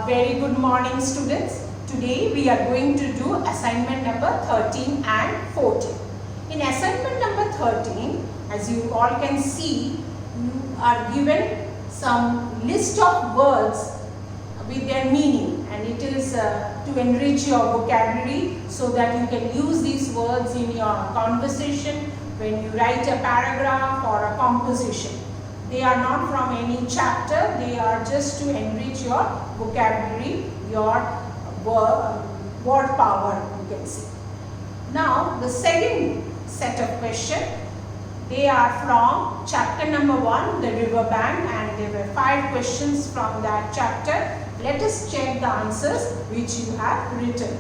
Very good morning, students. Today we are going to do assignment number 13 and 14. In assignment number 13, as you all can see, you are given some list of words with their meaning, and it is to enrich your vocabulary so that you can use these words in your conversation when you write a paragraph or a composition. They are not from any chapter, they are just to enrich your vocabulary, your word power, you can see. Now, the second set of questions, they are from chapter number 1, the river bank, and there were 5 questions from that chapter. Let us check the answers which you have written.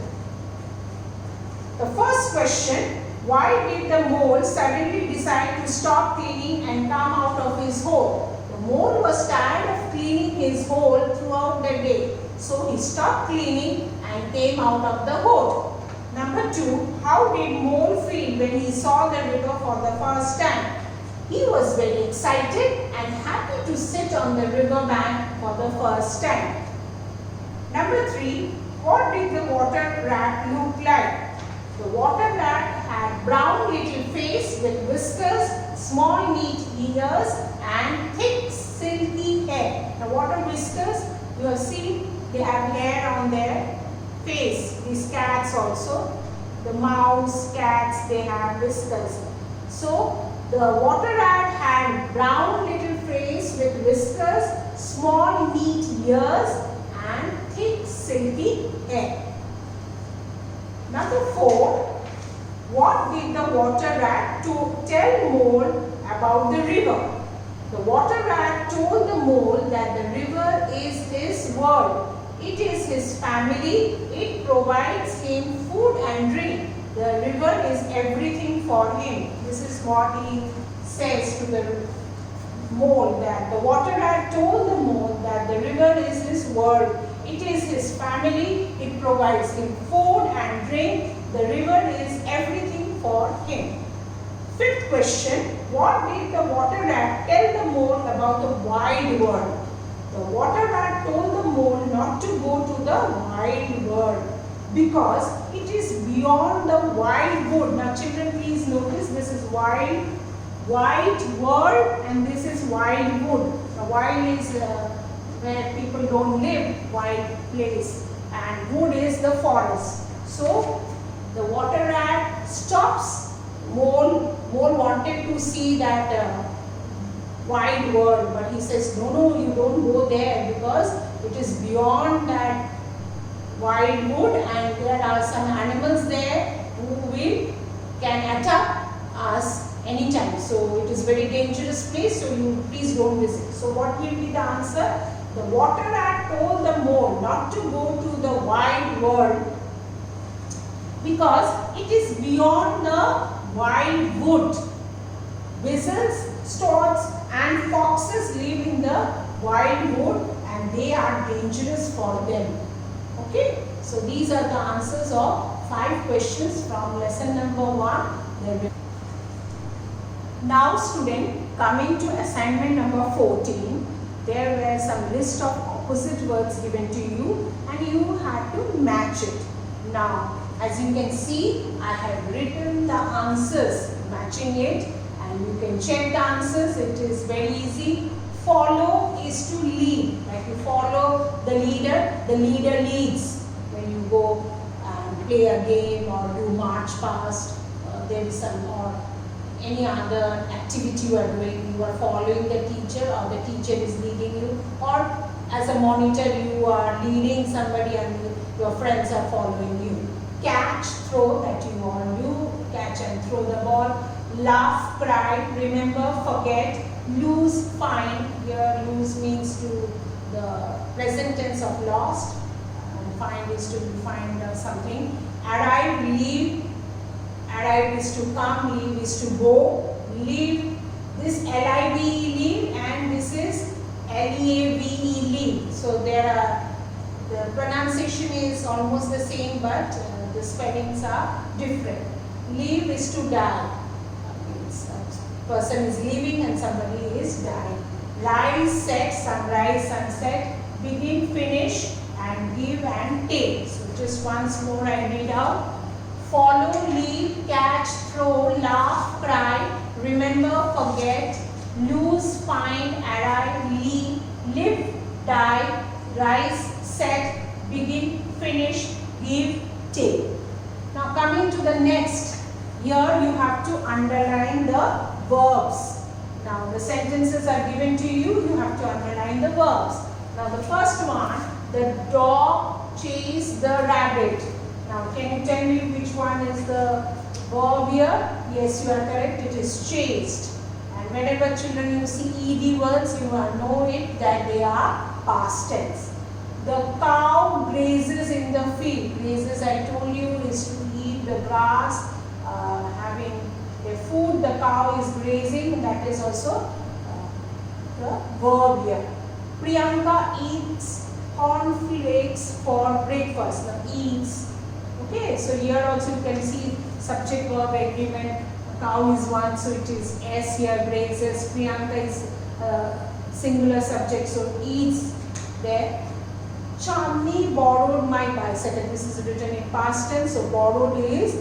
The first question, why did the mole suddenly decide to stop cleaning and come out of his hole? The mole was tired of cleaning his hole throughout the day. So he stopped cleaning and came out of the hole. Number 2, how did mole feel when he saw the river for the first time? He was very excited and happy to sit on the river bank for the first time. Number 3, what did the water rat look like? The water rat had brown little face with whiskers, small neat ears and thick silky hair. The water whiskers, you have seen, they have hair on their face. These cats also, the mouse, cats, they have whiskers. So the water rat had brown little face with whiskers, small neat ears and thick silky hair. Number 4, what did the water rat tell mole about the river? The water rat told the mole that the river is his world. It is his family. It provides him food and drink. The river is everything for him. This is what he says to the mole, that the water rat told the mole that the river is his world. It is his family. It provides him food and drink. The river is everything for him. 5th question, what did the water rat tell the mole about the wide world? The water rat told the mole not to go to the wide world because it is beyond the wide wood. Now children, please notice, this is wide world and this is wide wood. Now wild is where people don't live, wild place, and wood is the forest. So the water rat stops. Mole wanted to see that wide world, but he says, no, you don't go there because it is beyond that wide wood and there are some animals there who can attack us anytime. So it is very dangerous place, so you please don't visit. So what will be the answer? The water rat told the mole not to go to the wide world because it is beyond the wild wood. Weasels, storks and foxes live in the wild wood and they are dangerous for them. Okay, so these are the answers of 5 questions from lesson number 1. Now student, coming to assignment number 14, there were some list of opposite words given to you and you had to match it. Now, as you can see, I have written the answers matching it and you can check the answers. It is very easy. Follow is to lead. Like you follow the leader leads. When you go and play a game or do march past, there is some or any other activity you are doing, you are following the teacher or the teacher is leading you, or as a monitor you are leading somebody and your friends are following you. Catch, throw, that you all do, catch and throw the ball. Laugh, cry, remember, forget. Lose, find. Here lose means to the present tense of lost, and find is to find something. Arrive, leave. Arrive is to come, leave is to go. Leave, this L-I-V-E, leave, and this is L-E-A-V-E, leave. So there are, the pronunciation is almost the same, but the spellings are different. Leave is to die. Means a person is leaving and somebody is dying. Rise, set, sunrise, sunset. Begin, finish, and give and take. So just once more I read out. Follow, lead, catch, throw, laugh, cry, remember, forget, lose, find, arrive, leave, live, die, rise, set, begin, finish, give, take. Now coming to the next, here you have to underline the verbs. Now the sentences are given to you, you have to underline the verbs. Now the first one, the dog chased the rabbit. Now can you tell me which one is the verb here? Yes, you are correct, it is chased. And whenever children you see ed words, you will know it that they are past tense. The cow grazes in the field. Grazes, I told you, is to eat the grass, having a food. The cow is grazing, that is also the verb here. Priyanka eats cornflakes for breakfast. Now eats. Okay, so here also you can see subject verb agreement. Cow is one, so it is S here, grazes. Priyanka is singular subject, so eats there. Chandni borrowed my bicycle. This is written in past tense, so borrowed is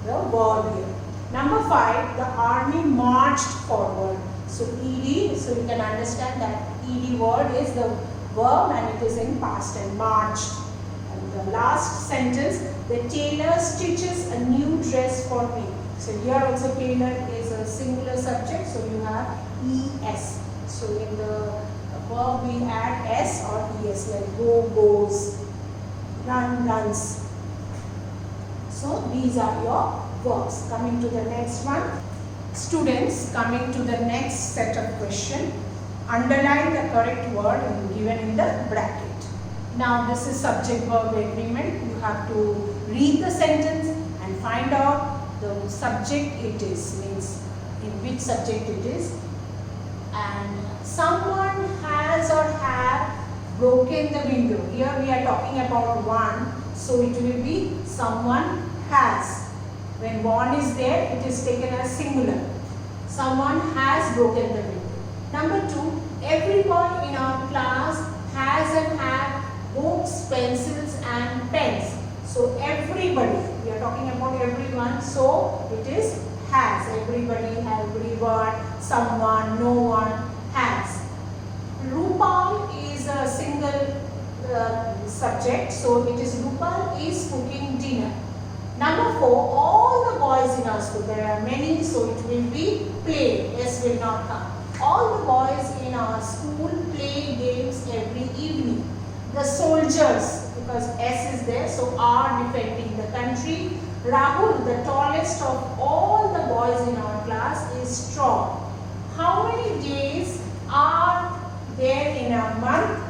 the verb here. Number 5, the army marched forward. So ed, so you can understand that ed word is the verb and it is in past tense, marched. And the last sentence, the tailor stitches a new dress for me. So here also tailor is a singular subject, so you have es. So in the verb we add s or es, like go, goes, run, runs. So these are your verbs. Coming to the next one. Students, coming to the next set of question. Underline the correct word and given in the bracket. Now this is subject verb agreement. You have to read the sentence and find out the subject it is, means in which subject it is. And someone has or have broken the window. Here we are talking about one, so it will be someone has. When one is there, it is taken as singular. Someone has broken the window. Number 2, every boy in our class has and have books, pencils and pens. So everybody, we are talking about everyone, so it is has. Everybody, everyone, someone, no one, has. Rupal is a single subject, so it is Rupal is cooking dinner. Number 4, all the boys in our school, there are many, so it will be play, S will not come. All the boys in our school play games every evening. The soldiers, because S is there, so are defending the country. Rahul, the tallest of all the boys in our class, is strong. How many days are there in a month?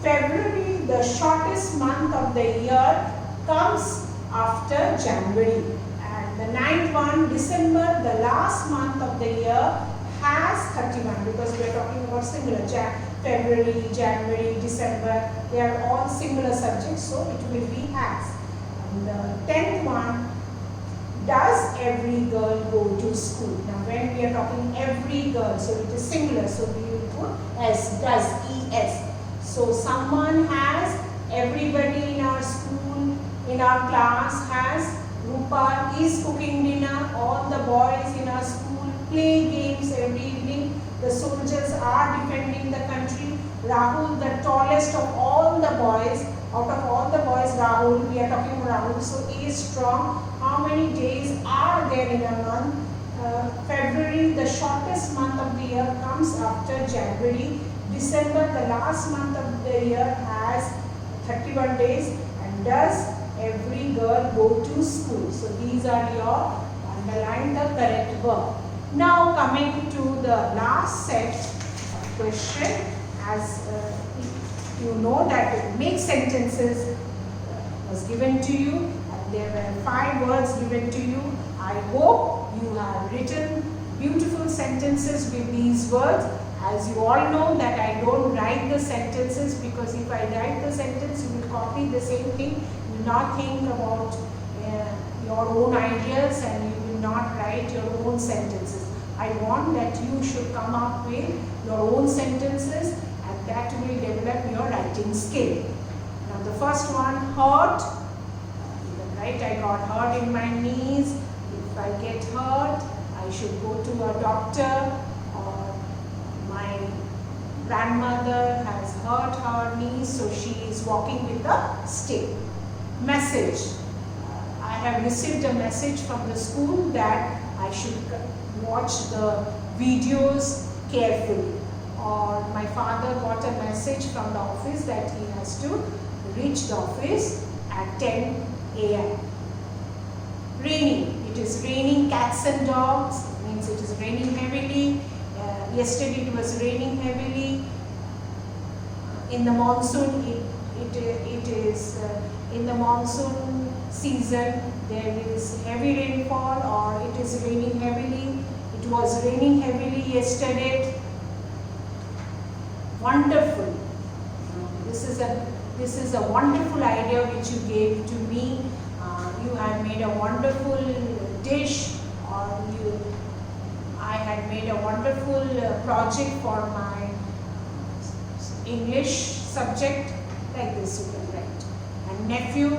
February, the shortest month of the year, comes after January. And the 9th one, December, the last month of the year, has 31, because we are talking about singular. February, January, December, they are all singular subjects, so it will be has. And the 10th one, does every girl go to school? Now when we are talking every girl, so it is singular, so we will put S, does, ES. So someone has, everybody in our school, in our class has, Rupa is cooking dinner, all the boys in our school play games every evening, the soldiers are defending the country, Rahul, the tallest of all the boys, out of all the boys, Rahul, we are talking about Rahul, so he is strong. How many days are there in a month? February, the shortest month of the year, comes after January. December, the last month of the year, has 31 days. And does every girl go to school? So these are your underline the correct verb. Now coming to the last set of question, as you know that make sentences was given to you, and there were 5 words given to you. I hope you have written beautiful sentences with these words. As you all know that I don't write the sentences, because if I write the sentence, you will copy the same thing. You will not think about your own ideas, and you will not write your own sentences. I want that you should come up with your own sentences, and that will develop your writing skill. Now the first one, hurt. Right, I got hurt in my knees. If I get hurt, I should go to a doctor, or my grandmother has hurt her knees, so she is walking with a stick. Message. I have received a message from the school that I should watch the videos carefully. Or my father got a message from the office that he has to reach the office at 10 a.m. Raining. It is raining cats and dogs. It means it is raining heavily. Yesterday it was raining heavily. In the monsoon, it is in the monsoon season there is heavy rainfall, or it is raining heavily. It was raining heavily yesterday. Wonderful. This is a wonderful idea which you gave to me. You had made a wonderful dish, or I had made a wonderful project for my English subject. Like this you can write. And nephew,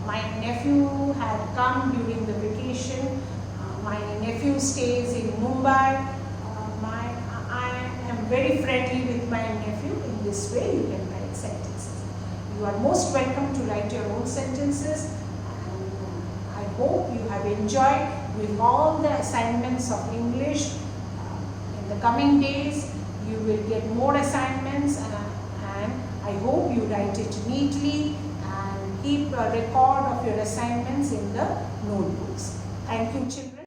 my nephew had come during the vacation. My nephew stays in Mumbai. I am very friendly with my nephew. In this way you can write sentences. You are most welcome to write your own sentences. I hope you have enjoyed doing all the assignments of English. In the coming days, you will get more assignments, and I hope you write it neatly and keep a record of your assignments in the notebooks. Thank you, children.